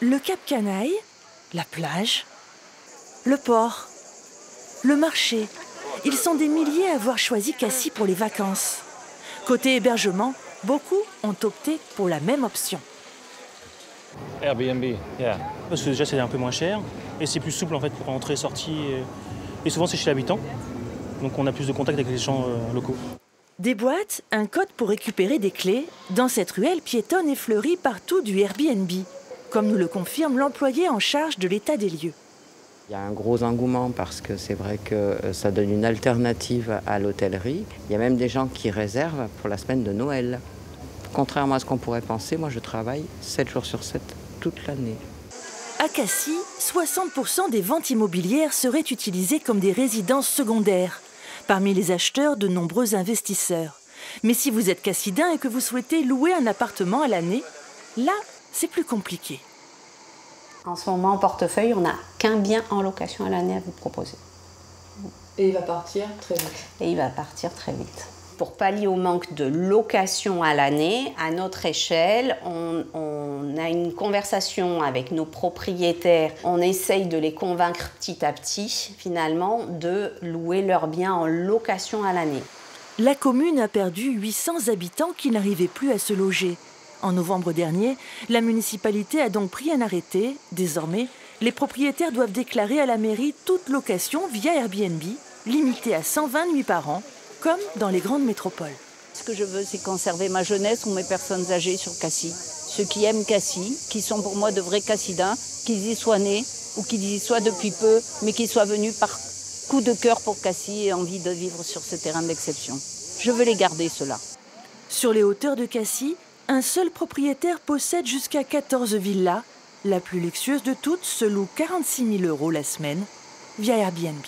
Le Cap Canaille, la plage, le port, le marché. Ils sont des milliers à avoir choisi Cassis pour les vacances. Côté hébergement, beaucoup ont opté pour la même option. Airbnb, yeah. Parce que déjà c'est un peu moins cher et c'est plus souple en fait pour entrer, sortir. Et souvent c'est chez l'habitant, donc on a plus de contact avec les gens locaux. Des boîtes, un code pour récupérer des clés. Dans cette ruelle piétonne et fleurie partout du Airbnb, comme nous le confirme l'employé en charge de l'état des lieux. Il y a un gros engouement parce que c'est vrai que ça donne une alternative à l'hôtellerie. Il y a même des gens qui réservent pour la semaine de Noël. Contrairement à ce qu'on pourrait penser, moi je travaille 7 jours sur 7 toute l'année. À Cassis, 60% des ventes immobilières seraient utilisées comme des résidences secondaires. Parmi les acheteurs, de nombreux investisseurs. Mais si vous êtes cassidin et que vous souhaitez louer un appartement à l'année, là, c'est plus compliqué. En ce moment, en portefeuille, on n'a qu'un bien en location à l'année à vous proposer. Et il va partir très vite. Et il va partir très vite. Pour pallier au manque de location à l'année, à notre échelle, on a une conversation avec nos propriétaires. On essaye de les convaincre petit à petit, finalement, de louer leurs biens en location à l'année. La commune a perdu 800 habitants qui n'arrivaient plus à se loger. En novembre dernier, la municipalité a donc pris un arrêté. Désormais, les propriétaires doivent déclarer à la mairie toute location via Airbnb, limitée à 120 nuits par an, comme dans les grandes métropoles. Ce que je veux, c'est conserver ma jeunesse ou mes personnes âgées sur Cassis. Ceux qui aiment Cassis, qui sont pour moi de vrais cassidins, qu'ils y soient nés ou qu'ils y soient depuis peu, mais qui soient venus par coup de cœur pour Cassis et envie de vivre sur ce terrain d'exception. Je veux les garder, ceux-là. Sur les hauteurs de Cassis, un seul propriétaire possède jusqu'à 14 villas. La plus luxueuse de toutes se loue 46 000 € la semaine via Airbnb.